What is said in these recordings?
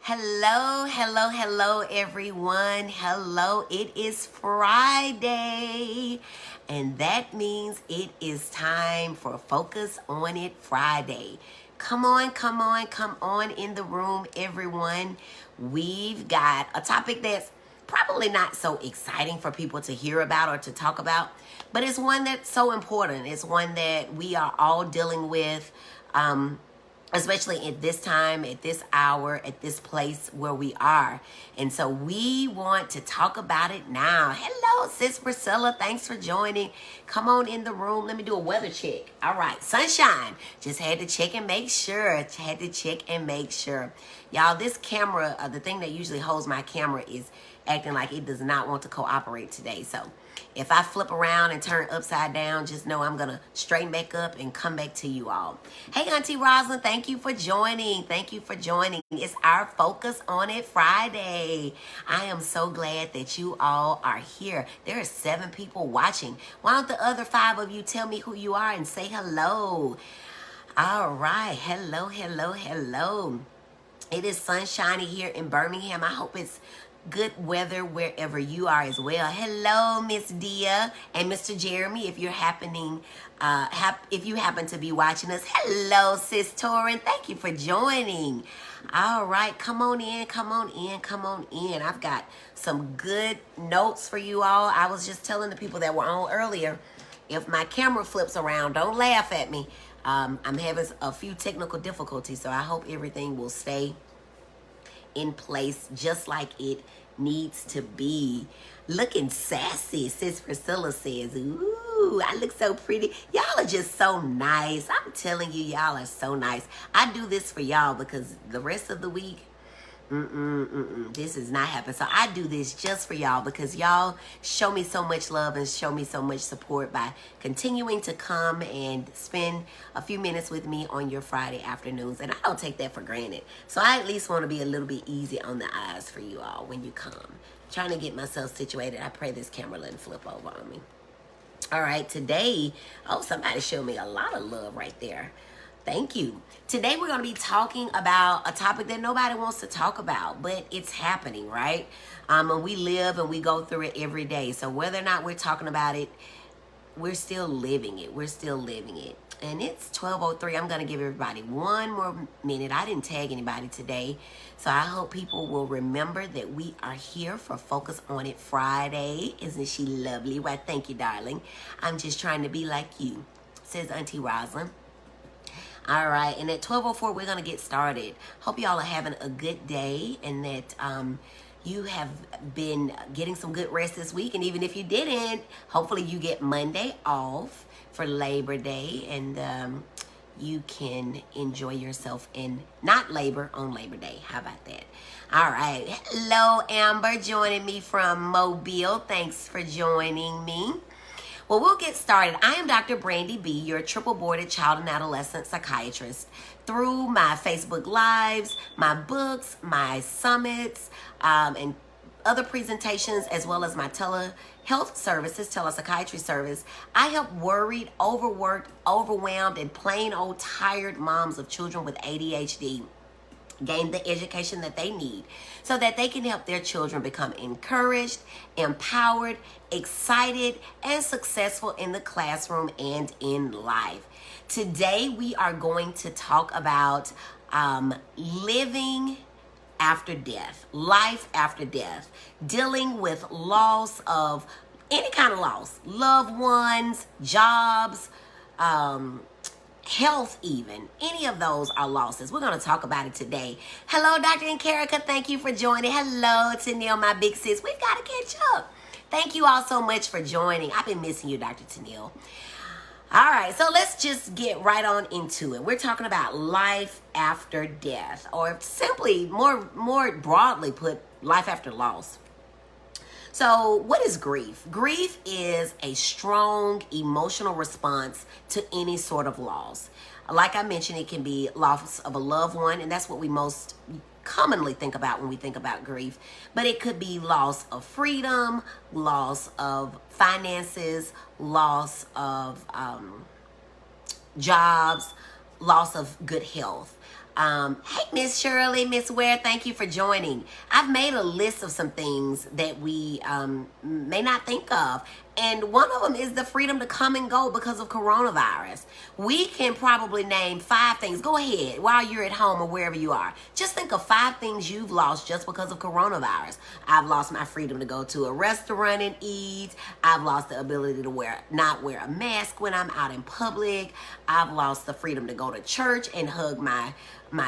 Hello, hello, hello, everyone. Hello, it is Friday, and that means it is time for Focus on It Friday. Come on, come on, come on in the room, everyone. We've got a topic that's probably not so exciting for people to hear about or to talk about, but it's one that's so important. It's one that we are all dealing with. Especially at this time, at this hour, at this place where we are. And so we want to talk about it now. Hello, Sis Priscilla. Thanks for joining. Come on in the room. Let me do a weather check. All right, sunshine. Just had to check and make sure. Y'all, this camera, the thing that usually holds my camera is acting like it does not want to cooperate today. So if I flip around and turn upside down, just know I'm going to straighten back up and come back to you all. Hey, Auntie Rosalind, thank you for joining. It's our Focus on It Friday. I am so glad that you all are here. There are 7 people watching. Why don't the other 5 of you tell me who you are and say hello? All right. Hello. It is sunshiny here in Birmingham. I hope it's good weather wherever you are as well. Hello, Miss Dia and Mr. Jeremy, if you happen to be watching us. Hello, Sis Torin. Thank you for joining. All right, come on in. I've got some good notes for you all. I was just telling the people that were on earlier, if my camera flips around, don't laugh at me. I'm having a few technical difficulties, so I hope everything will stay in place just like it needs to be. Looking sassy, Sis Priscilla says. Ooh, I look so pretty. Y'all are just so nice. I'm telling you, y'all are so nice. I do this for y'all because the rest of the week, this is not happening. So I do this just for y'all because y'all show me so much love and show me so much support by continuing to come and spend a few minutes with me on your Friday afternoons. And I don't take that for granted. So I at least want to be a little bit easy on the eyes for you all when you come. I'm trying to get myself situated. I pray this camera doesn't flip over on me. All right, today, somebody showed me a lot of love right there. Thank you. Today we're going to be talking about a topic that nobody wants to talk about, but it's happening, right? And we live and we go through it every day. So whether or not we're talking about it, we're still living it. And it's 12:03. I'm going to give everybody one more minute. I didn't tag anybody today. So I hope people will remember that we are here for Focus on It Friday. Isn't she lovely? Why, thank you, darling. I'm just trying to be like you, says Auntie Rosalind. All right, and at 12:04, we're going to get started. Hope y'all are having a good day and that you have been getting some good rest this week. And even if you didn't, hopefully you get Monday off for Labor Day and you can enjoy yourself and not labor on Labor Day. How about that? All right. Hello, Amber, joining me from Mobile. Thanks for joining me. Well, we'll get started. I am Dr. Brandi B, your triple boarded child and adolescent psychiatrist. Through my Facebook Lives, my books, my summits, and other presentations, as well as my telehealth services, telepsychiatry service, I help worried, overworked, overwhelmed, and plain old tired moms of children with ADHD gain the education that they need so that they can help their children become encouraged, empowered, excited, and successful in the classroom and in life. Today, we are going to talk about living after death, life after death, dealing with loss of any kind of loss, loved ones, jobs, health even. Any of those are losses. We're going to talk about it today. Hello, Dr. Enkarika. Thank you for joining. Hello, Tennille, my big sis. We've got to catch up. Thank you all so much for joining. I've been missing you, Dr. Tennille. All right, so let's just get right on into it. We're talking about life after death, or simply, more broadly put, life after loss. So what is grief? Grief is a strong emotional response to any sort of loss. Like I mentioned, it can be loss of a loved one, and that's what we most commonly think about when we think about grief. But it could be loss of freedom, loss of finances, loss of jobs, loss of good health. Hey, Miss Shirley, Miss Ware, thank you for joining. I've made a list of some things that we may not think of. And one of them is the freedom to come and go because of coronavirus. We can probably name 5 things. Go ahead while you're at home or wherever you are. Just think of 5 things you've lost just because of coronavirus. I've lost my freedom to go to a restaurant and eat. I've lost the ability to not wear a mask when I'm out in public. I've lost the freedom to go to church and hug my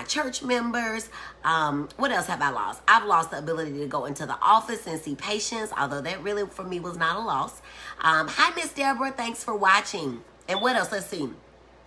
church members. What else have I lost? I've lost the ability to go into the office and see patients, although that really for me was not a loss. Hi, Miss Deborah. Thanks for watching. And what else? Let's see.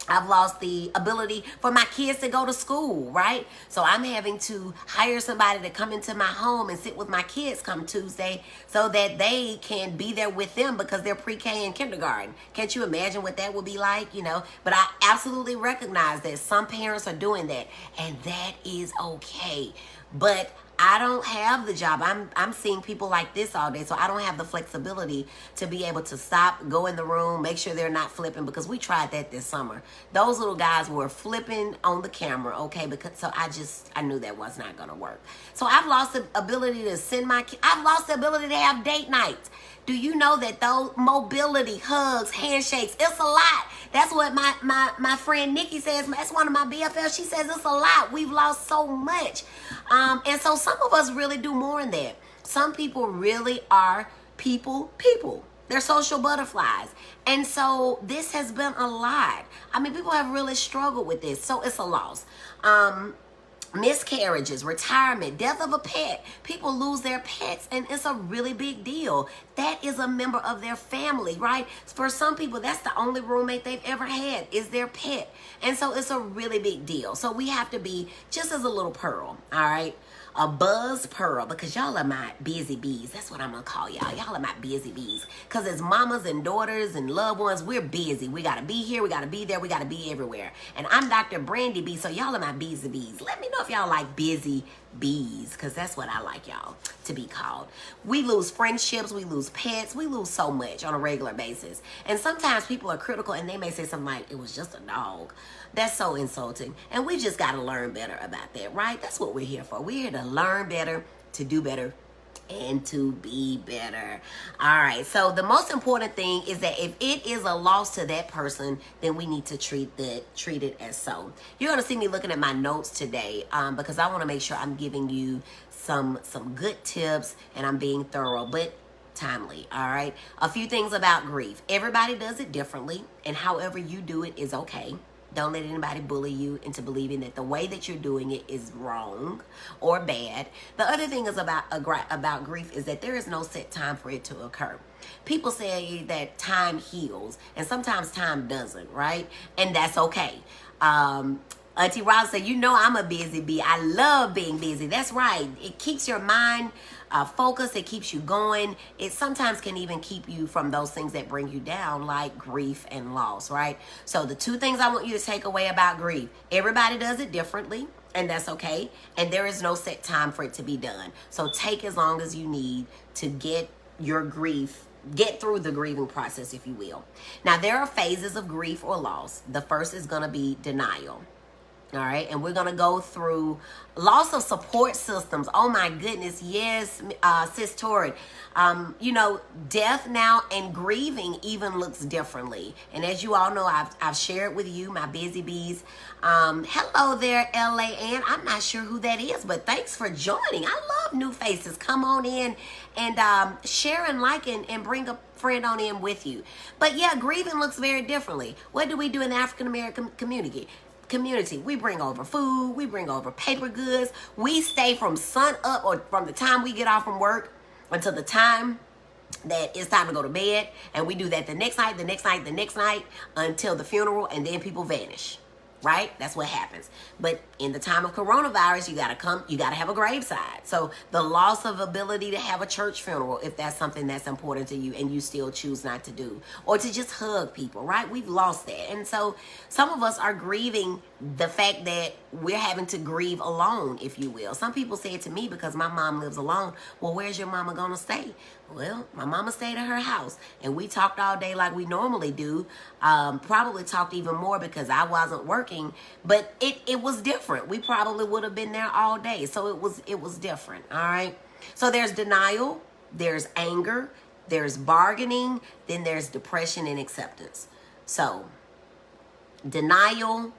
I've lost the ability for my kids to go to school, right? So I'm having to hire somebody to come into my home and sit with my kids come Tuesday so that they can be there with them because they're pre-K and kindergarten. Can't you imagine what that would be like, you know? But I absolutely recognize that some parents are doing that, and that is okay. But I don't have the job. I'm seeing people like this all day, so I don't have the flexibility to be able to stop, go in the room, make sure they're not flipping, because we tried that this summer. Those little guys were flipping on the camera, okay? So I knew that was not going to work. So I've lost the ability to I've lost the ability to have date nights. Do you know that those mobility, hugs, handshakes, it's a lot. That's what my friend Nikki says. That's one of my BFFs. She says it's a lot. We've lost so much. And so some of us really do more than that. Some people really are people. They're social butterflies. And so this has been a lot. I mean, people have really struggled with this. So it's a loss. Miscarriages, retirement, death of a pet. People lose their pets, and it's a really big deal. That is a member of their family, right? For some people, that's the only roommate they've ever had is their pet. And so it's a really big deal. So we have to be just as a little pearl, all right? A buzz pearl, because y'all are my busy bees. That's what I'm gonna call y'all. Y'all are my busy bees. Because as mamas and daughters and loved ones, we're busy. We gotta be here, we gotta be there, we gotta be everywhere. And I'm Dr. Brandi B, so y'all are my busy bees. Let me know if y'all like busy bees, because that's what I like y'all to be called. We lose friendships, we lose pets, we lose so much on a regular basis. And sometimes people are critical and they may say something like, it was just a dog. That's so insulting. And we just got to learn better about that, right? That's what we're here for. We're here to learn better, to do better, and to be better. All right. So the most important thing is that if it is a loss to that person, then we need to treat it as so. You're going to see me looking at my notes today because I want to make sure I'm giving you some good tips and I'm being thorough, but timely. All right. A few things about grief. Everybody does it differently, and however you do it is okay. Don't let anybody bully you into believing that the way that you're doing it is wrong or bad. The other thing is about grief is that there is no set time for it to occur. People say that time heals, and sometimes time doesn't, right? And that's okay. Auntie Roz said, you know I'm a busy bee. I love being busy. That's right. It keeps your mind focused. It keeps you going. It sometimes can even keep you from those things that bring you down, like grief and loss, right? So the 2 things I want you to take away about grief. Everybody does it differently, and that's okay. And there is no set time for it to be done. So take as long as you need to get through the grieving process, if you will. Now, there are phases of grief or loss. The first is going to be denial. All right, and we're going to go through loss of support systems. Oh, my goodness. Yes, Sis Torrid. You know, death now and grieving even looks differently. And as you all know, I've shared with you, my busy bees. Hello there, LA Ann. I'm not sure who that is, but thanks for joining. I love new faces. Come on in and share and like and bring a friend on in with you. But yeah, grieving looks very differently. What do we do in the African American community? We bring over food, we bring over paper goods, we stay from sun up or from the time we get off from work until the time that it's time to go to bed, and we do that the next night until the funeral, and then people vanish. Right? That's what happens. But in the time of coronavirus, you gotta have a graveside. So the loss of ability to have a church funeral, if that's something that's important to you and you still choose not to do, or to just hug people, right? We've lost that. And so some of us are grieving the fact that we're having to grieve alone, if you will. Some people say it to me because my mom lives alone. Well, where's your mama gonna stay? Well, my mama stayed at her house, and we talked all day like we normally do. Probably talked even more because I wasn't working, but it was different. We probably would have been there all day, so it was different. All right. So there's denial, there's anger, there's bargaining, then there's depression and acceptance. So denial,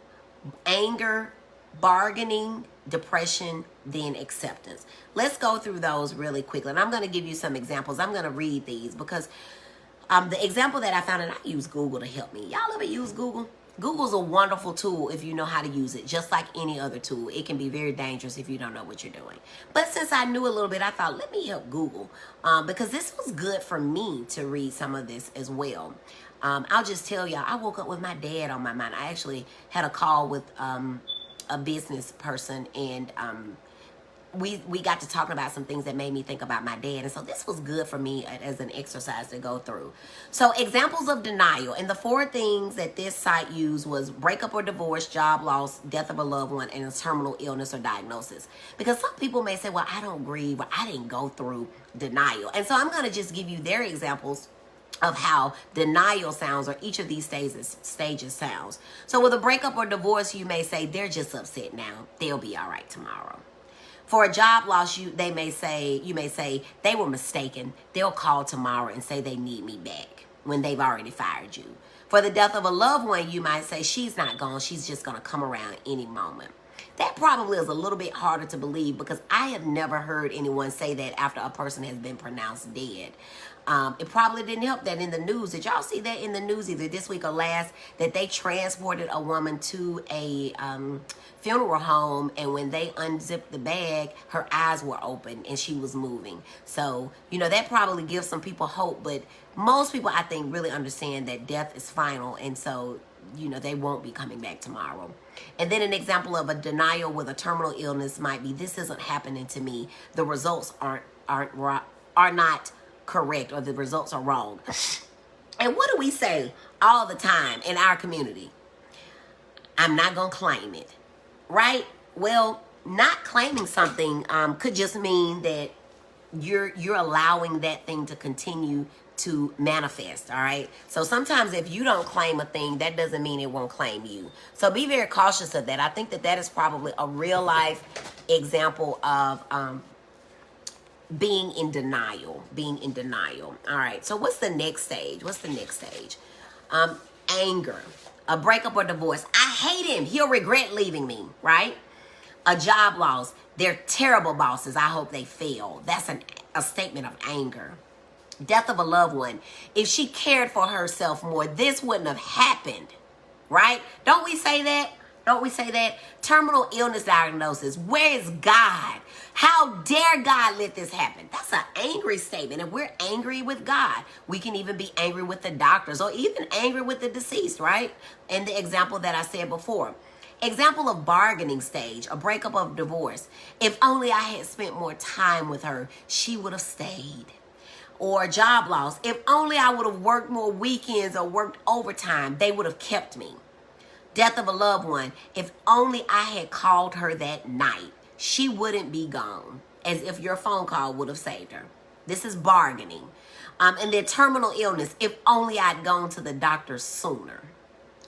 anger, bargaining, depression, then acceptance. Let's go through those really quickly. And I'm going to give you some examples. I'm going to read these because the example that I found, and I use Google to help me. Y'all ever use Google? Google's a wonderful tool if you know how to use it, just like any other tool. It can be very dangerous if you don't know what you're doing. But since I knew a little bit, I thought, let me help Google because this was good for me to read some of this as well. I'll just tell y'all, I woke up with my dad on my mind. I actually had a call with a business person, and we got to talking about some things that made me think about my dad. And so this was good for me as an exercise to go through. So examples of denial. And the 4 things that this site used was breakup or divorce, job loss, death of a loved one, and a terminal illness or diagnosis. Because some people may say, well, I don't grieve, or I didn't go through denial. And so I'm going to just give you their examples of how denial sounds, or each of these stages sounds. So with a breakup or divorce, you may say, they're just upset now. They'll be all right tomorrow. For a job loss, you may say, they were mistaken. They'll call tomorrow and say they need me back when they've already fired you. For the death of a loved one, you might say, she's not gone. She's just going to come around any moment. That probably is a little bit harder to believe because I have never heard anyone say that after a person has been pronounced dead. It probably didn't help that in the news. Did y'all see that in the news either this week or last, that they transported a woman to a funeral home, and when they unzipped the bag, her eyes were open and she was moving. So, that probably gives some people hope, but most people, I think, really understand that death is final, and so, they won't be coming back tomorrow. And then an example of a denial with a terminal illness might be, this isn't happening to me. The results are not correct, or the results are wrong. And what do we say all the time in our community? I'm not gonna claim it, right? Well, not claiming something could just mean that you're allowing that thing to continue to manifest. All right, so sometimes if you don't claim a thing, that doesn't mean it won't claim you. So be very cautious of that. I think that is probably a real life example of being in denial. All right, so what's the next stage? Anger, a breakup or divorce. I hate him. He'll regret leaving me, right? A job loss. They're terrible bosses. I hope they fail. That's a statement of anger. Death of a loved one. If she cared for herself more, this wouldn't have happened, right? Don't we say that? Terminal illness diagnosis. Where is God? How dare God let this happen? That's an angry statement. And we're angry with God. We can even be angry with the doctors, or even angry with the deceased, right? And the example that I said before. Example of bargaining stage, a breakup of divorce. If only I had spent more time with her, she would have stayed. Or job loss. If only I would have worked more weekends or worked overtime, they would have kept me. Death of a loved one. If only I had called her that night, she wouldn't be gone, as if your phone call would have saved her. This is bargaining. And then terminal illness. If only I'd gone to the doctor sooner.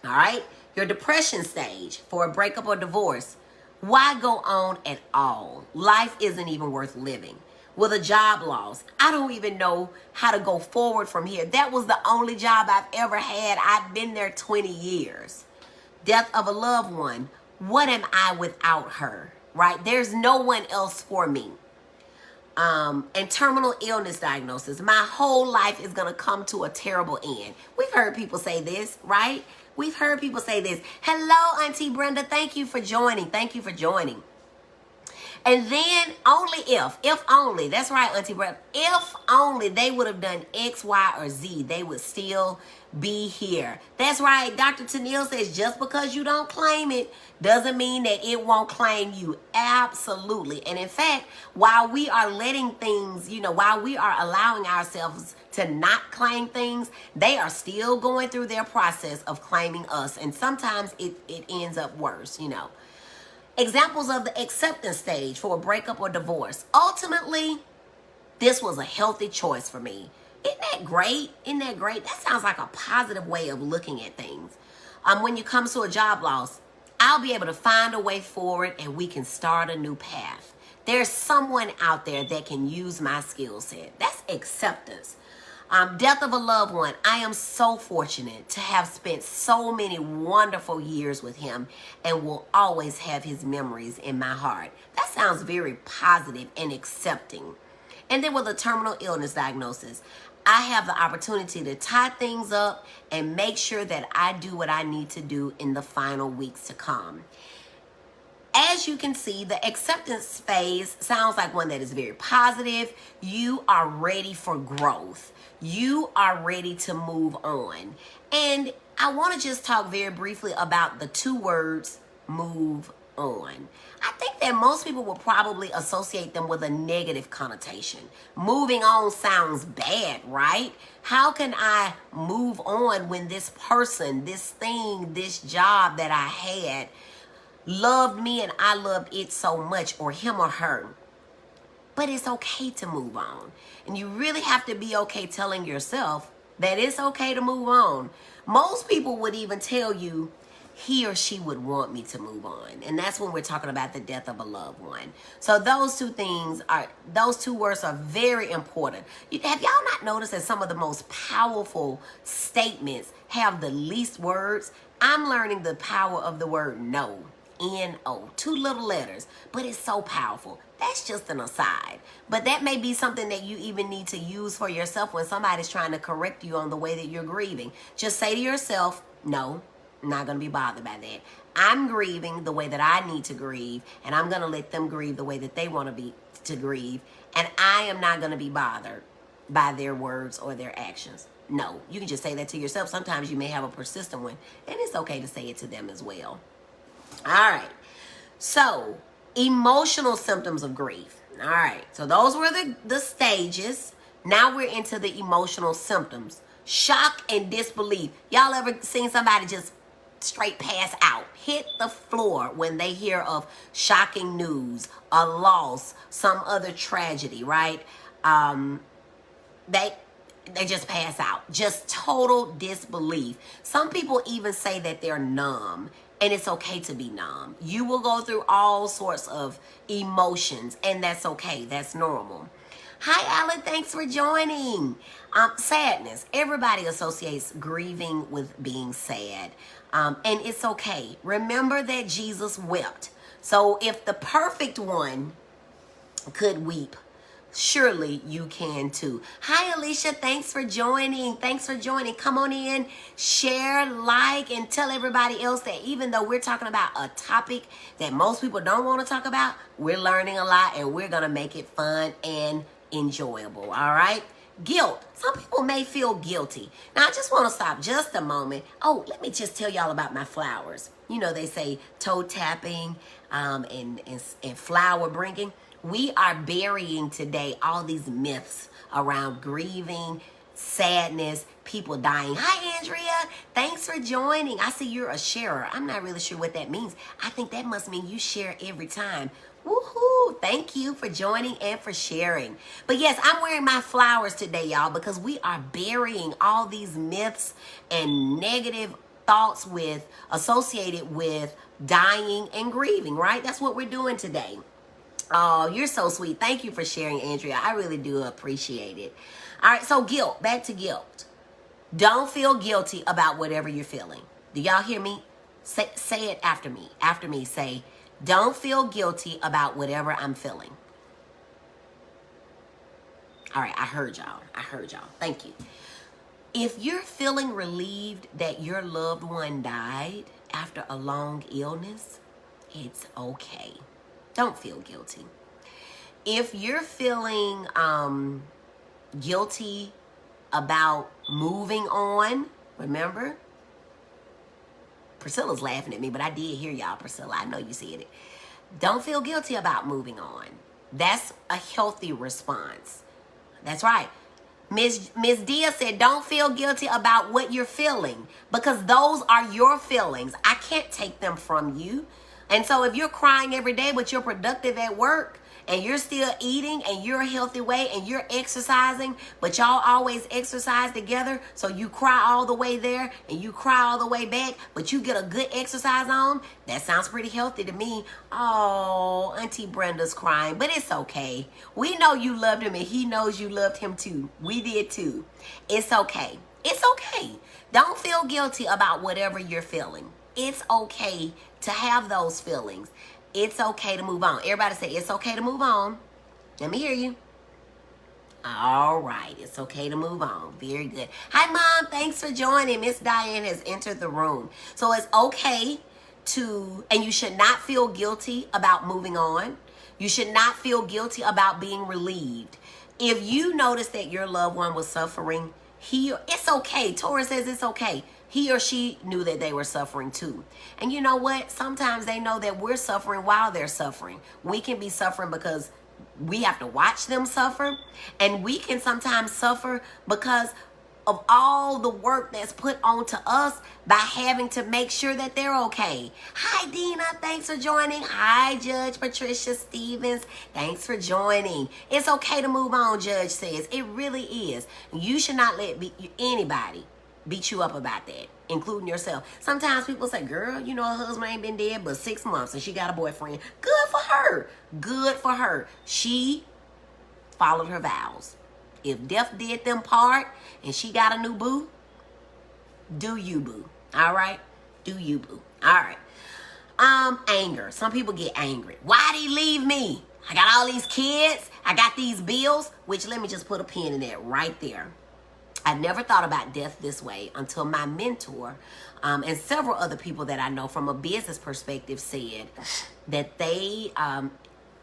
All right. Your depression stage for a breakup or divorce. Why go on at all? Life isn't even worth living. With a job loss, I don't even know how to go forward from here. That was the only job I've ever had. I've been there 20 years. Death of a loved one. What am I without her? Right? There's no one else for me. And terminal illness diagnosis. My whole life is going to come to a terrible end. We've heard people say this, right? We've heard people say this. Hello, Auntie Brenda. Thank you for joining. And then only if only, that's right, Auntie Brenda, if only they would have done X, Y, or Z, they would still be here. That's right. Dr. Tennille says just because you don't claim it doesn't mean that it won't claim you. Absolutely. And in fact, while we are letting things, while we are allowing ourselves to not claim things, they are still going through their process of claiming us. And sometimes it ends up worse, Examples of the acceptance stage for a breakup or divorce. Ultimately, this was a healthy choice for me. Isn't that great? Isn't that great? That sounds like a positive way of looking at things. When it comes to a job loss, I'll be able to find a way forward and we can start a new path. There's someone out there that can use my skill set. That's acceptance. Death of a loved one. I am so fortunate to have spent so many wonderful years with him and will always have his memories in my heart. That sounds very positive and accepting. And then with a terminal illness diagnosis, I have the opportunity to tie things up and make sure that I do what I need to do in the final weeks to come. As you can see, the acceptance phase sounds like one that is very positive. You are ready for growth. You are ready to move on. And I want to just talk very briefly about the two words, move on. I think that most people will probably associate them with a negative connotation. Moving on sounds bad, right? How can I move on when this person, this thing, this job that I had loved me and I loved it so much, or him or her? But it's okay to move on. And you really have to be okay telling yourself that it's okay to move on. Most people would even tell you he or she would want me to move on. And that's when we're talking about the death of a loved one. So those two words are very important. Have y'all not noticed that some of the most powerful statements have the least words? I'm learning the power of the word no. N-O. 2 little letters. But it's so powerful. That's just an aside. But that may be something that you even need to use for yourself when somebody's trying to correct you on the way that you're grieving. Just say to yourself, no, I'm not going to be bothered by that. I'm grieving the way that I need to grieve, and I'm going to let them grieve the way that they want to grieve, and I am not going to be bothered by their words or their actions. No, you can just say that to yourself. Sometimes you may have a persistent one, and it's okay to say it to them as well. All right. So, emotional symptoms of grief. All right. So, those were the stages. Now we're into the emotional symptoms. Shock and disbelief. Y'all ever seen somebody just straight pass out, hit the floor when they hear of shocking news, a loss, some other tragedy, right? They just pass out. Just total disbelief. Some people even say that they're numb. And it's okay to be numb. You will go through all sorts of emotions, and that's okay. That's normal. Hi, Alan. Thanks for joining. Sadness. Everybody associates grieving with being sad. And it's okay. Remember that Jesus wept. So if the perfect one could weep, surely you can too. Hi, Alicia. Thanks for joining. Come on in, share, like, and tell everybody else that even though we're talking about a topic that most people don't want to talk about, we're learning a lot and we're going to make it fun and enjoyable. All right. Guilt. Some people may feel guilty. Now, I just want to stop just a moment. Oh, let me just tell y'all about my flowers. They say toe tapping and flower bringing. We are burying today all these myths around grieving, sadness, people dying. Hi, Andrea. Thanks for joining. I see you're a sharer. I'm not really sure what that means. I think that must mean you share every time. Woohoo. Thank you for joining and for sharing. But yes, I'm wearing my flowers today, y'all, because we are burying all these myths and negative thoughts associated with dying and grieving, right? That's what we're doing today. Oh, you're so sweet. Thank you for sharing, Andrea. I really do appreciate it. All right, so guilt. Back to guilt. Don't feel guilty about whatever you're feeling. Do y'all hear me? Say it after me. After me, say, don't feel guilty about whatever I'm feeling. All right, I heard y'all. Thank you. If you're feeling relieved that your loved one died after a long illness, it's okay. Don't feel guilty. If you're feeling guilty about moving on, remember, Priscilla's laughing at me, but I did hear y'all, Priscilla. I know you said it. Don't feel guilty about moving on. That's a healthy response. That's right. Miss Dia said, don't feel guilty about what you're feeling, because those are your feelings. I can't take them from you. And so if you're crying every day, but you're productive at work, and you're still eating, and you're a healthy way, and you're exercising, but y'all always exercise together, so you cry all the way there, and you cry all the way back, but you get a good exercise on, that sounds pretty healthy to me. Oh, Auntie Brenda's crying, but it's okay. We know you loved him, and he knows you loved him too. We did too. It's okay. It's okay. Don't feel guilty about whatever you're feeling. It's okay to have those feelings. It's okay to move on. Everybody say, it's okay to move on. Let me hear you. All right. It's okay to move on. Very good. Hi, Mom. Thanks for joining. Miss Diane has entered the room. So it's okay to, and you should not feel guilty about moving on. You should not feel guilty about being relieved. If you notice that your loved one was suffering, it's okay. Torah says it's okay. He or she knew that they were suffering too. And you know what? Sometimes they know that we're suffering while they're suffering. We can be suffering because we have to watch them suffer. And we can sometimes suffer because of all the work that's put onto us by having to make sure that they're okay. Hi, Dina. Thanks for joining. Hi, Judge Patricia Stevens. Thanks for joining. It's okay to move on, Judge says. It really is. You should not let anybody beat you up about that, including yourself. Sometimes people say, girl, you know, her husband ain't been dead but 6 months and she got a boyfriend. Good for her. Good for her. She followed her vows. If death did them part and she got a new boo, do you, boo. All right? Do you, boo. All right. Anger. Some people get angry. Why'd he leave me? I got all these kids. I got these bills, which let me just put a pin in that right there. I never thought about death this way until my mentor and several other people that I know from a business perspective said that they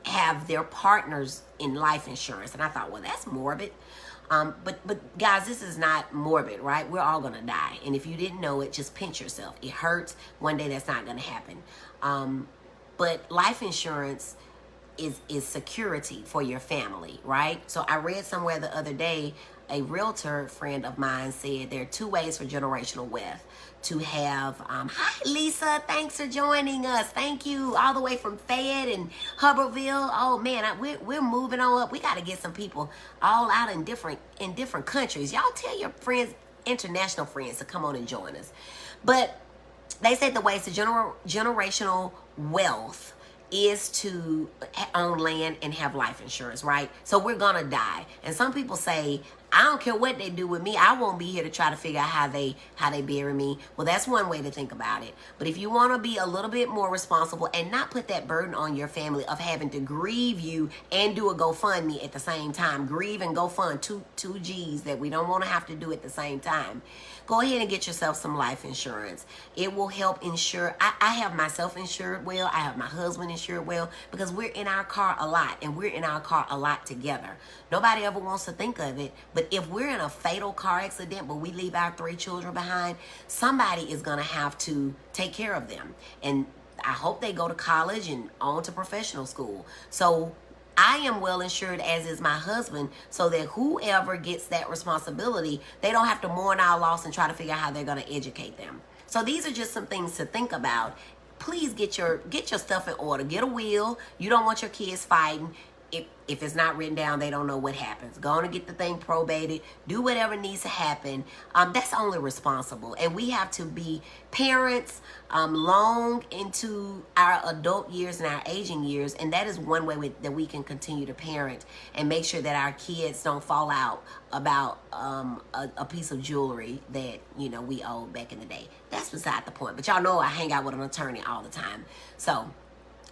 have their partners in life insurance. And I thought, well, that's morbid. But guys, this is not morbid, right? We're all going to die. And if you didn't know it, just pinch yourself. It hurts. One day that's not going to happen. But life insurance is security for your family, right? So I read somewhere the other day, a realtor friend of mine said there are 2 ways for generational wealth. To have, hi Lisa, thanks for joining us. Thank you, all the way from Fayette and Hubbardville. Oh man, we're moving on up. We got to get some people all out in different countries. Y'all tell your friends, international friends, to come on and join us. But they said the ways to generational wealth is to own land and have life insurance, right? So we're gonna die. And some people say, I don't care what they do with me, I won't be here to try to figure out how they bury me. Well, that's one way to think about it. But if you want to be a little bit more responsible and not put that burden on your family of having to grieve you and do a GoFundMe at the same time, grieve and GoFund, two G's that we don't want to have to do at the same time. Go ahead and get yourself some life insurance. It will help insure. I have myself insured well. I have my husband insured well because we're in our car a lot and we're in our car a lot together. Nobody ever wants to think of it, but if we're in a fatal car accident, but we leave our 3 children behind, somebody is going to have to take care of them. And I hope they go to college and on to professional school. So I am well insured, as is my husband, so that whoever gets that responsibility, they don't have to mourn our loss and try to figure out how they're going to educate them. So these are just some things to think about. Please get your stuff in order. Get a will. You don't want your kids fighting. If it's not written down, they don't know what happens. Go on and get the thing probated. Do whatever needs to happen. That's only responsible. And we have to be parents long into our adult years and our aging years. And that is one way that we can continue to parent and make sure that our kids don't fall out about a piece of jewelry that, we owed back in the day. That's beside the point. But y'all know I hang out with an attorney all the time. So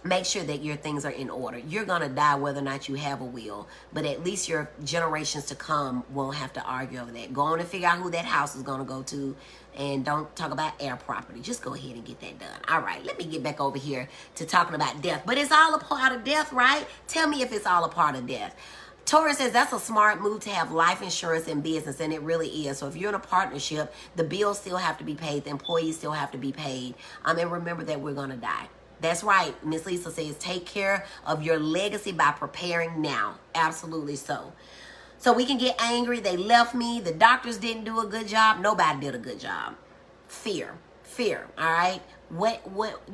make sure that your things are in order. You're going to die whether or not you have a will, but at least your generations to come won't have to argue over that. Go on and figure out who that house is going to go to, and don't talk about heir property. Just go ahead and get that done. All right, let me get back over here to talking about death. But it's all a part of death, right? Tell me if it's all a part of death. Taurus says that's a smart move to have life insurance in business, and it really is. So if you're in a partnership, the bills still have to be paid, the employees still have to be paid. And remember that we're going to die. That's right. Miss Lisa says take care of your legacy by preparing now. Absolutely so. So we can get angry. They left me. The doctors didn't do a good job. Nobody did a good job. Fear. All right. What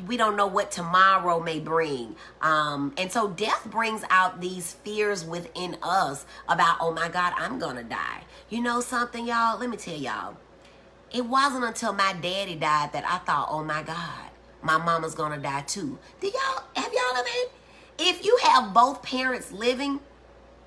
we don't know what tomorrow may bring. And so death brings out these fears within us about, oh my God, I'm gonna die. You know something, y'all? Let me tell y'all. It wasn't until my daddy died that I thought, oh my God, my mama's gonna die too. Have y'all ever had? If you have both parents living,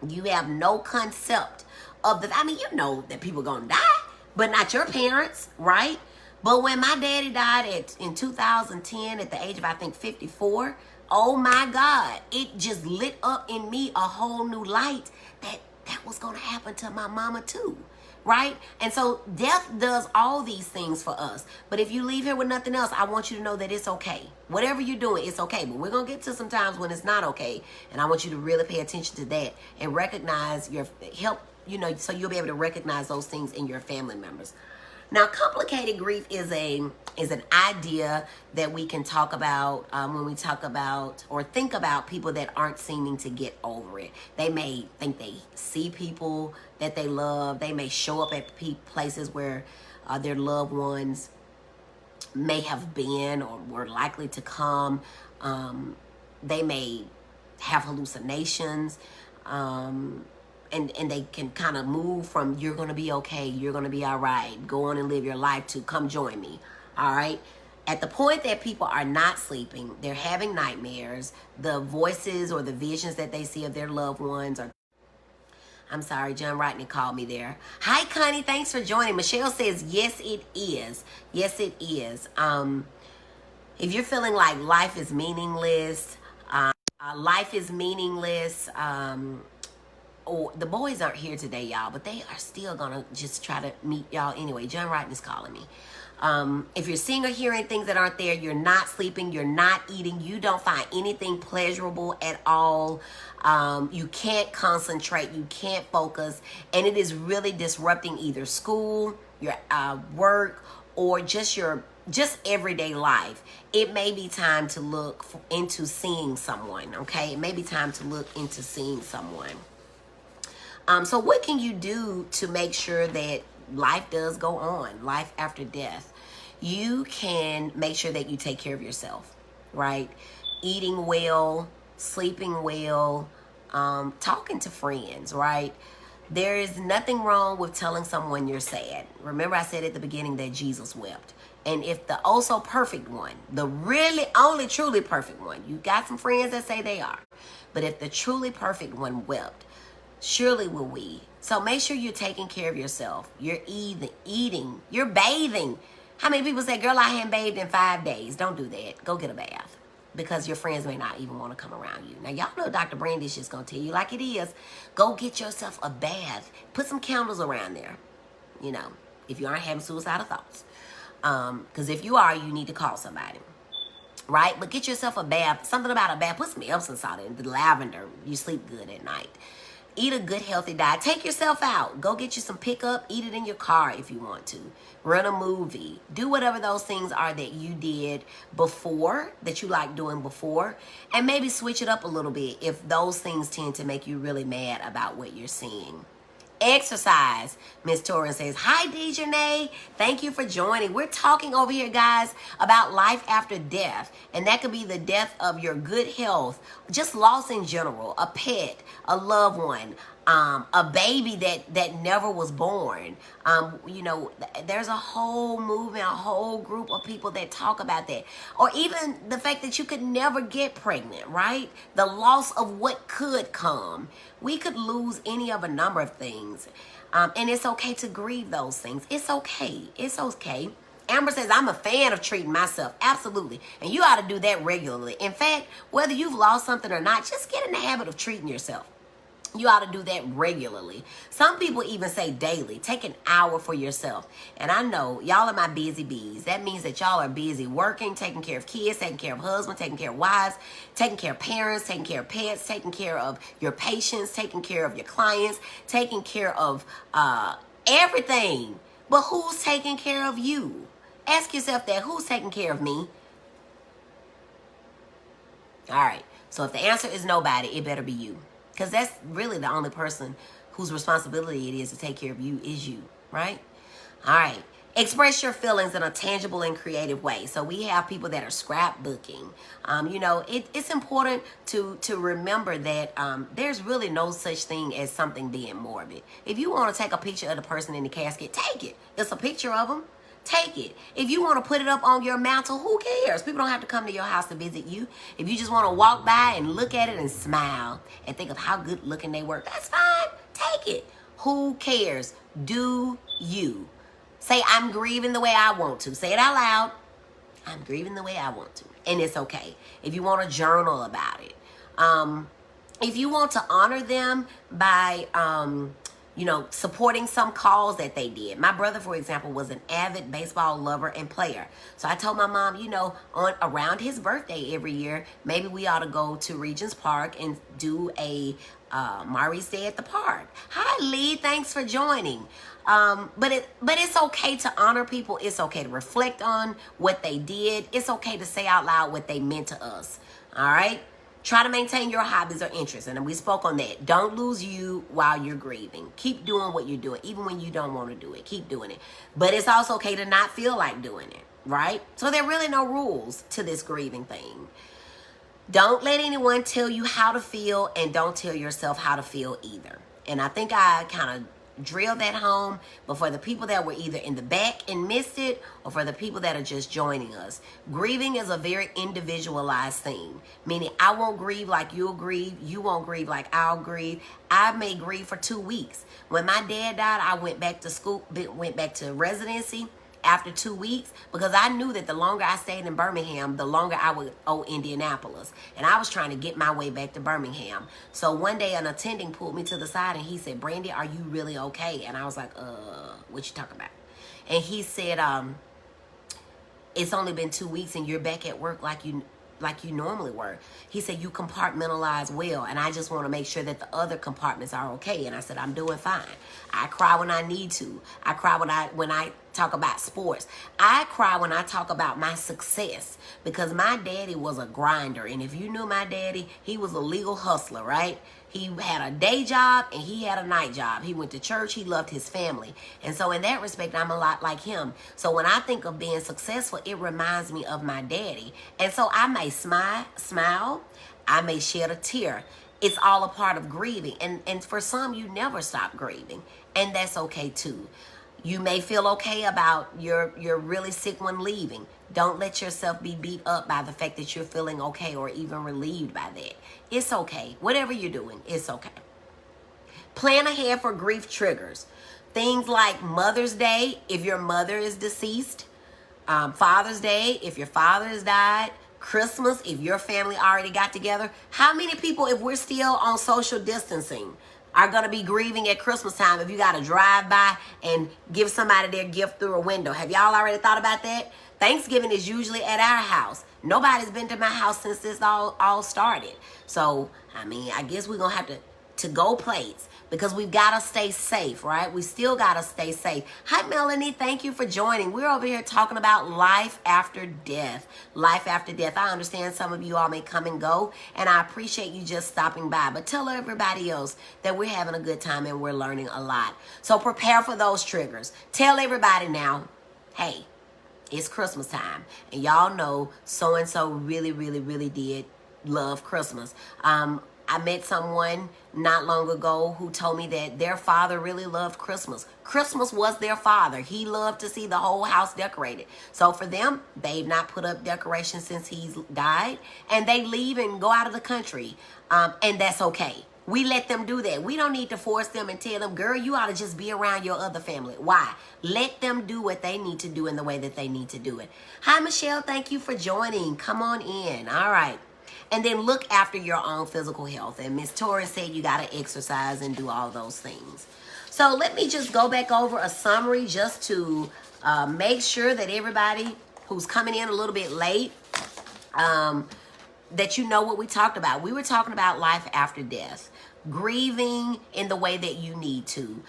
you have no concept of you know that people gonna die, but not your parents, right? But when my daddy died in 2010 at the age of, I think, 54, oh my God, it just lit up in me a whole new light that was gonna happen to my mama too. Right? And so death does all these things for us. But if you leave here with nothing else, I want you to know that it's okay. Whatever you're doing, it's okay. But we're going to get to some times when it's not okay. And I want you to really pay attention to that and recognize your help, so you'll be able to recognize those things in your family members. Now, complicated grief is an idea that we can talk about when we talk about or think about people that aren't seeming to get over it. They may think they see people that they love. They may show up at places where their loved ones may have been or were likely to come. They may have hallucinations. And they can kind of move from you're going to be okay, you're going to be all right, go on and live your life, to come join me, all right? At the point that people are not sleeping, they're having nightmares, the voices or the visions that they see of their loved ones are... I'm sorry, John Rodney called me there. Hi, Connie, thanks for joining. Michelle says, yes, it is. Yes, it is. If you're feeling like life is meaningless, the boys aren't here today, y'all, but they are still gonna just try to meet y'all anyway. John Wrighton's calling me. If you're seeing or hearing things that aren't there, you're not sleeping, you're not eating, you don't find anything pleasurable at all, you can't concentrate, you can't focus, and it is really disrupting either school, your work, or just everyday life. It may be time to look into seeing someone, okay? It may be time to look into seeing someone. So what can you do to make sure that life does go on, life after death? You can make sure that you take care of yourself, right? Eating well, sleeping well, talking to friends, right? There is nothing wrong with telling someone you're sad. Remember I said at the beginning that Jesus wept. And if the also perfect one, the really only truly perfect one, you got some friends that say they are, but if the truly perfect one wept, surely will we. So make sure you're taking care of yourself. You're eating, you're bathing. How many people say, girl, I hadn't bathed in 5 days? Don't do that. Go get a bath, because your friends may not even want to come around you. Now, y'all know Dr. Brandi is just going to tell you like it is. Go get yourself a bath. Put some candles around there, if you aren't having suicidal thoughts. Because if you are, you need to call somebody. Right? But get yourself a bath. Something about a bath. Put some Epsom salt in the lavender. You sleep good at night. Eat a good, healthy diet. Take yourself out. Go get you some pickup. Eat it in your car if you want to. Run a movie. Do whatever those things are that you did before, that you like doing before. And maybe switch it up a little bit if those things tend to make you really mad about what you're seeing. Exercise. Miss Torrin says, hi, Dejanay. Thank you for joining. We're talking over here, guys, about life after death. And that could be the death of your good health, just loss in general, a pet, a loved one, a baby that never was born. There's a whole movement, a whole group of people that talk about that. Or even the fact that you could never get pregnant, right? The loss of what could come. We could lose any of a number of things. And it's okay to grieve those things. It's okay. It's okay. Amber says, I'm a fan of treating myself. Absolutely. And you ought to do that regularly. In fact, whether you've lost something or not, just get in the habit of treating yourself. You ought to do that regularly. Some people even say daily. Take an hour for yourself. And I know y'all are my busy bees. That means that y'all are busy working, taking care of kids, taking care of husbands, taking care of wives, taking care of parents, taking care of pets, taking care of your patients, taking care of your clients, taking care of everything. But who's taking care of you? Ask yourself that. Who's taking care of me? All right. So if the answer is nobody, it better be you. Because that's really the only person whose responsibility it is to take care of you is you, right? All right. Express your feelings in a tangible and creative way. So we have people that are scrapbooking. It's important to remember that there's really no such thing as something being morbid. If you want to take a picture of the person in the casket, take it. It's a picture of them. Take it. If you want to put it up on your mantle, who cares? People don't have to come to your house to visit you. If you just want to walk by and look at it and smile and think of how good looking they were, that's fine. Take it. Who cares? Do you. Say, I'm grieving the way I want to. Say it out loud. I'm grieving the way I want to. And it's okay. If you want to journal about it. If you want to honor them by supporting some cause that they did. My brother, for example, was an avid baseball lover and player. So I told my mom, around his birthday every year, maybe we ought to go to Regents Park and do a Maurice Day at the Park. Hi, Lee. Thanks for joining. But it's okay to honor people. It's okay to reflect on what they did. It's okay to say out loud what they meant to us. All right? Try to maintain your hobbies or interests. And we spoke on that. Don't lose you while you're grieving. Keep doing what you're doing, even when you don't want to do it. Keep doing it. But it's also okay to not feel like doing it, right? So there are really no rules to this grieving thing. Don't let anyone tell you how to feel, and don't tell yourself how to feel either. And I think I kind of drilled that home, but for the people that were either in the back and missed it, or for the people that are just joining us, grieving is a very individualized thing, meaning I won't grieve like you'll grieve, you won't grieve like I'll grieve. I may grieve for 2 weeks. When my dad died, I went back to school, went back to residency after 2 weeks, because I knew that the longer I stayed in Birmingham, the longer I would owe Indianapolis. And I was trying to get my way back to Birmingham. So one day an attending pulled me to the side and he said, Brandi, are you really okay? And I was like, what you talking about? And he said, it's only been 2 weeks and you're back at work like you normally were. He said, you compartmentalize well, and I just want to make sure that the other compartments are okay. And I said, I'm doing fine. I cry when I need to. I cry when I talk about sports. I cry when I talk about my success, because my daddy was a grinder. And if you knew my daddy, he was a legal hustler, right? He had a day job and he had a night job. He went to church. He loved his family. And so in that respect, I'm a lot like him. So when I think of being successful, it reminds me of my daddy. And so I may smile. I may shed a tear. It's all a part of grieving. And for some, you never stop grieving. And that's okay too. You may feel okay about your really sick one leaving. Don't let yourself be beat up by the fact that you're feeling okay or even relieved by that. It's okay. Whatever you're doing, it's okay. Plan ahead for grief triggers. Things like Mother's Day, if your mother is deceased. Father's Day, if your father has died. Christmas, if your family already got together. How many people, if we're still on social distancing, are going to be grieving at Christmas time if you got to drive by and give somebody their gift through a window? Have y'all already thought about that? Thanksgiving is usually at our house. Nobody's been to my house since this all started. So, I guess we're going to have to go plates, because we've got to stay safe, right? We still got to stay safe. Hi, Melanie. Thank you for joining. We're over here talking about life after death. Life after death. I understand some of you all may come and go, and I appreciate you just stopping by. But tell everybody else that we're having a good time and we're learning a lot. So prepare for those triggers. Tell everybody now, hey, it's Christmas time. And y'all know so-and-so really, really, really did love Christmas. I met someone not long ago who told me that their father really loved Christmas. Christmas was their father. He loved to see the whole house decorated. So for them, they've not put up decorations since he's died. And they leave and go out of the country. And that's okay. We let them do that. We don't need to force them and tell them, girl, you ought to just be around your other family. Why? Let them do what they need to do in the way that they need to do it. Hi, Michelle. Thank you for joining. Come on in. All right. And then look after your own physical health. And Miss Torres said you got to exercise and do all those things. So let me just go back over a summary just to make sure that everybody who's coming in a little bit late, that you know what we talked about. We were talking about life after death. Grieving in the way that you need to.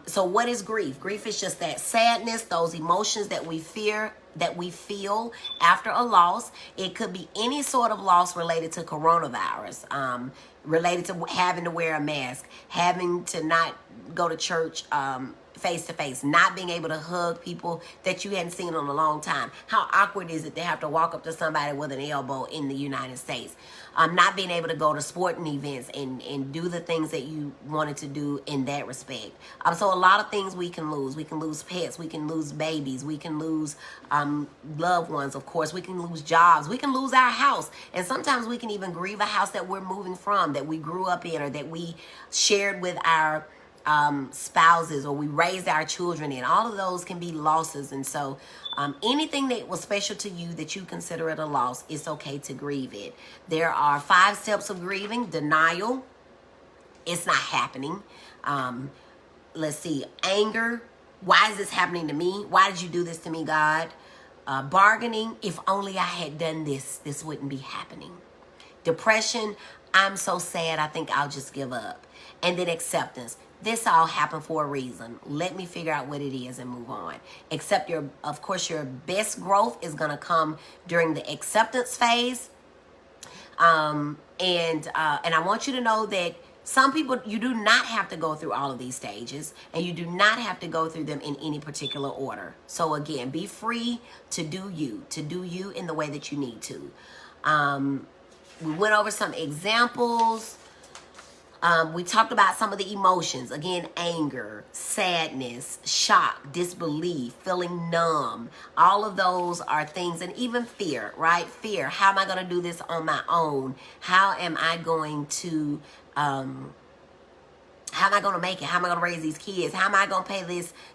So what is grief? Grief is just that sadness, those emotions that we feel after a loss. It could be any sort of loss related to coronavirus, related to having to wear a mask, having to not go to church face to face, not being able to hug people that you hadn't seen in a long time. How awkward is it to have to walk up to somebody with an elbow in the United States? Not being able to go to sporting events and do the things that you wanted to do in that respect. So a lot of things we can lose. We can lose pets. We can lose babies. We can lose loved ones, of course. We can lose jobs. We can lose our house. And sometimes we can even grieve a house that we're moving from, that we grew up in, or that we shared with our spouses, or we raised our children in. All of those can be losses. And so anything that was special to you that you consider it a loss, it's okay to grieve it. There are 5 steps of grieving. Denial, it's not happening. Let's see, anger, why is this happening to me? Why did you do this to me, God? Bargaining, if only I had done this, this wouldn't be happening. Depression, I'm so sad, I think I'll just give up. And then acceptance. This all happened for a reason. Let me figure out what it is and move on. Except of course, your best growth is going to come during the acceptance phase. And I want you to know that some people, you do not have to go through all of these stages, and you do not have to go through them in any particular order. So again, be free to do you in the way that you need to. We went over some examples. We talked about some of the emotions. Again, anger, sadness, shock, disbelief, feeling numb. All of those are things, and even fear, right? Fear. How am I going to do this on my own? How am I going to make it? How am I going to raise these kids? How am I going to pay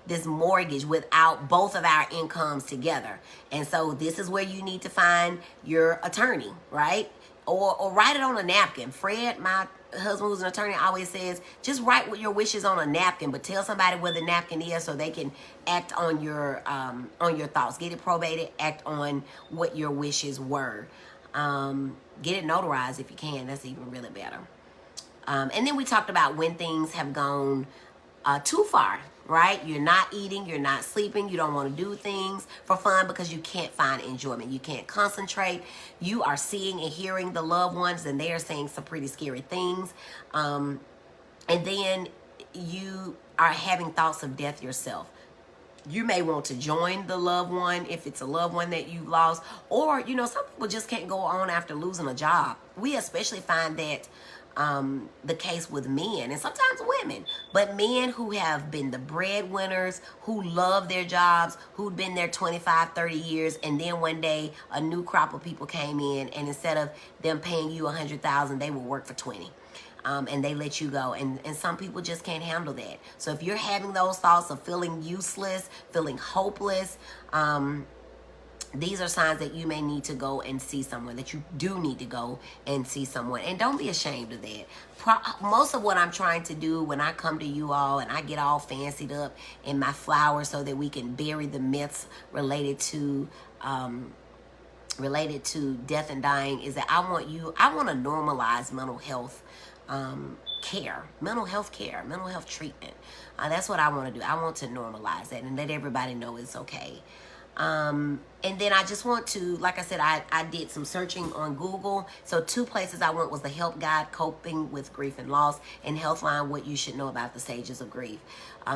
this mortgage without both of our incomes together? And so this is where you need to find your attorney, right? Or write it on a napkin. Fred, my husband, who's an attorney, always says, just write your wishes on a napkin, but tell somebody where the napkin is so they can act on your thoughts. Get it probated, act on what your wishes were. Get it notarized if you can. That's even really better. And then we talked about when things have gone too far, right? You're not eating, you're not sleeping, you don't want to do things for fun because you can't find enjoyment. You can't concentrate. You are seeing and hearing the loved ones, and they are saying some pretty scary things. And then you are having thoughts of death yourself. You may want to join the loved one if it's a loved one that you've lost. Or, some people just can't go on after losing a job. We especially find that the case with men and sometimes women, but men who have been the breadwinners, who love their jobs, who'd been there 25, 30 years, and then one day a new crop of people came in, and instead of them paying you $100,000, they will work for 20. And they let you go. And some people just can't handle that. So if you're having those thoughts of feeling useless, feeling hopeless, these are signs that you may need to go and see someone, that you do need to go and see someone. And don't be ashamed of that. Most of what I'm trying to do when I come to you all and I get all fancied up in my flowers so that we can bury the myths related to death and dying is that I want to normalize mental health care, mental health treatment. That's what I want to do. I want to normalize that and let everybody know it's okay. And then I just want to, like I said, I did some searching on Google. So 2 places I went was the Help Guide, Coping with Grief and Loss, and Healthline, What You Should Know About the Stages of Grief.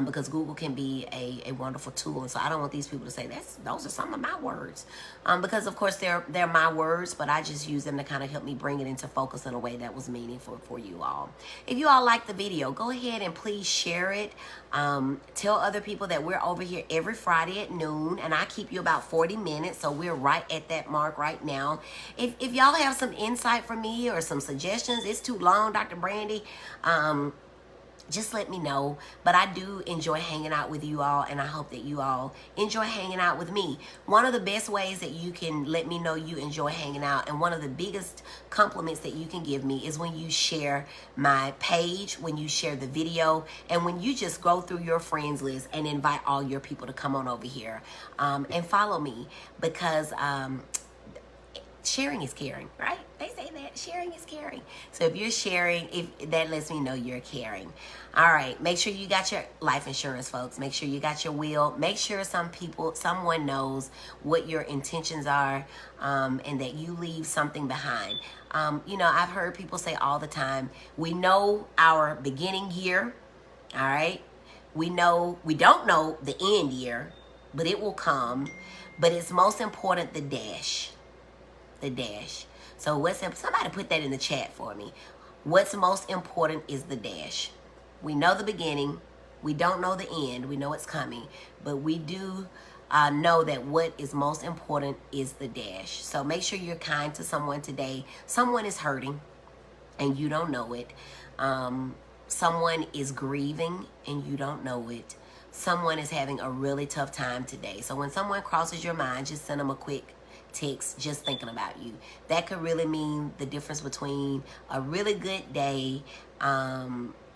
Because Google can be a wonderful tool. And so I don't want these people to say, those are some of my words. Because, of course, they're my words, but I just use them to kind of help me bring it into focus in a way that was meaningful for you all. If you all like the video, go ahead and please share it. Tell other people that we're over here every Friday at noon, and I keep you about 40 minutes. minutes, so we're right at that mark right now. If y'all have some insight for me or some suggestions, it's too long, Dr. Brandi, just let me know. But I do enjoy hanging out with you all, and I hope that you all enjoy hanging out with me. One of the best ways that you can let me know you enjoy hanging out, and one of the biggest compliments that you can give me, is when you share my page, when you share the video, and when you just go through your friends list and invite all your people to come on over here and follow me, because sharing is caring, right? They say that sharing is caring. So if you're sharing, if that lets me know you're caring. All right, make sure you got your life insurance, folks. Make sure you got your will. Make sure someone knows what your intentions are, and that you leave something behind. You know, I've heard people say all the time, we know our beginning year, all right? We don't know the end year, but it will come. But it's most important the dash. The dash. So somebody put that in the chat for me. What's most important is the dash. We know the beginning. We don't know the end. We know it's coming. But we do know that what is most important is the dash. So make sure you're kind to someone today. Someone is hurting and you don't know it. Someone is grieving and you don't know it. Someone is having a really tough time today. So when someone crosses your mind, just send them a quick text, just thinking about you. That could really mean the difference between a really good day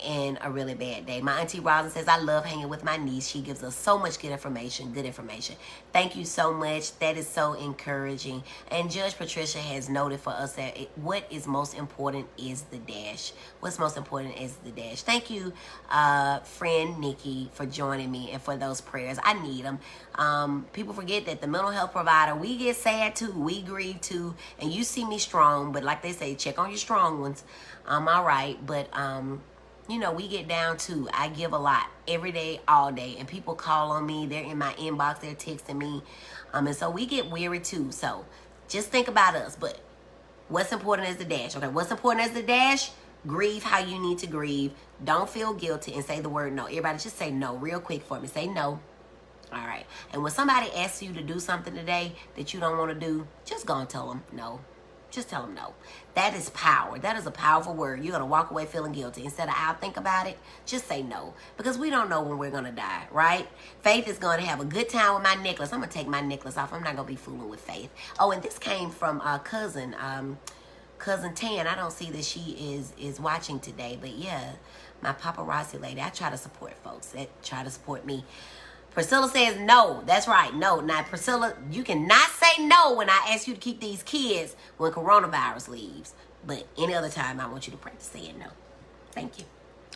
and a really bad day. My auntie Rosin says, I love hanging with my niece. She gives us so much good information. Thank you so much. That is so encouraging. And Judge Patricia has noted for us that what is most important is the dash. What's most important is the dash. Thank you, friend Nikki, for joining me and for those prayers. I need them. People forget that the mental health provider, we get sad too, we grieve too, and you see me strong, but like they say, check on your strong ones. I'm all right, but you know, we get down too. I give a lot every day, all day, and people call on me. They're in my inbox. They're texting me, and so we get weary too. So just think about us. But what's important is the dash. Okay, what's important is the dash. Grieve how you need to grieve. Don't feel guilty and say the word no. Everybody just say no real quick for me. Say no. All right. And when somebody asks you to do something today that you don't want to do, just go and tell them no. Just tell them no. That is power. That is a powerful word. You're going to walk away feeling guilty. Instead of I'll think about it, just say no. Because we don't know when we're going to die, right? Faith is going to have a good time with my necklace. I'm going to take my necklace off. I'm not going to be fooling with Faith. Oh, and this came from cousin Tan. I don't see that she is watching today. But yeah, my paparazzi lady. I try to support folks that try to support me. Priscilla says no. That's right. No. Now, Priscilla, you cannot say no when I ask you to keep these kids when coronavirus leaves. But any other time, I want you to practice saying no. Thank you.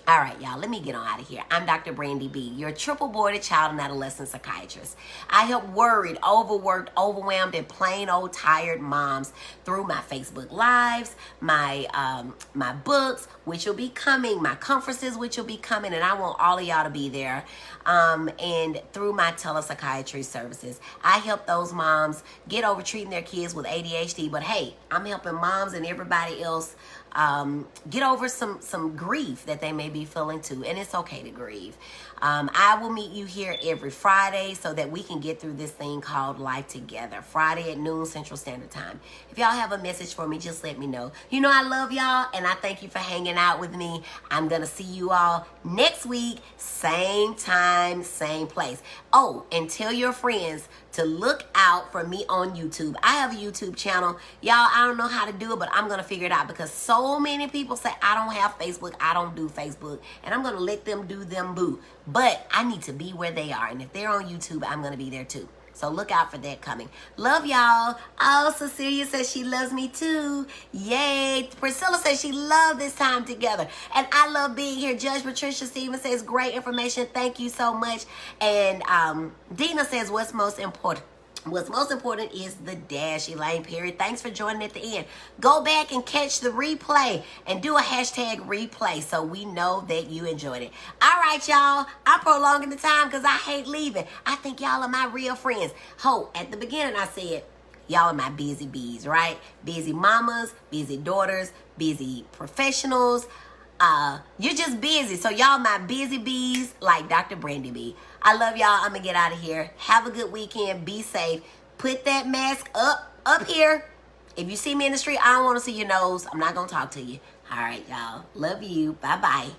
All right, y'all, let me get on out of here. I'm Dr. Brandi B, your triple-boarded child and adolescent psychiatrist. I help worried, overworked, overwhelmed, and plain old tired moms through my Facebook Lives, my books, which will be coming, my conferences, which will be coming, and I want all of y'all to be there, and through my telepsychiatry services. I help those moms get over treating their kids with ADHD, but hey, I'm helping moms and everybody else get over some grief that they may be feeling too, and it's okay to grieve. I will meet you here every Friday so that we can get through this thing called life together. Friday at noon Central Standard Time. If y'all have a message for me, just let me know. You know I love y'all, and I thank you for hanging out with me. I'm gonna see you all next week, same time, same place. Oh, and tell your friends to look out for me on YouTube. I have a YouTube channel. Y'all, I don't know how to do it, but I'm going to figure it out because so many people say, I don't have Facebook. I don't do Facebook. And I'm going to let them do them boo. But I need to be where they are. And if they're on YouTube, I'm going to be there too. So look out for that coming. Love y'all. Oh, Cecilia says she loves me too. Yay. Priscilla says she loves this time together. And I love being here. Judge Patricia Stevens says great information. Thank you so much. And Dina says what's most important. What's most important is the dash. Elaine Perry, thanks for joining at the end. Go back and catch the replay and do a hashtag replay so we know that you enjoyed it. All right, y'all. I'm prolonging the time because I hate leaving. I think y'all are my real friends. At the beginning I said, y'all are my busy bees, right? Busy mamas, busy daughters, busy professionals. You're just busy. So y'all my busy bees like Dr. Brandi B. I love y'all. I'm going to get out of here. Have a good weekend. Be safe. Put that mask up here. If you see me in the street, I don't want to see your nose. I'm not going to talk to you. All right, y'all. Love you. Bye-bye.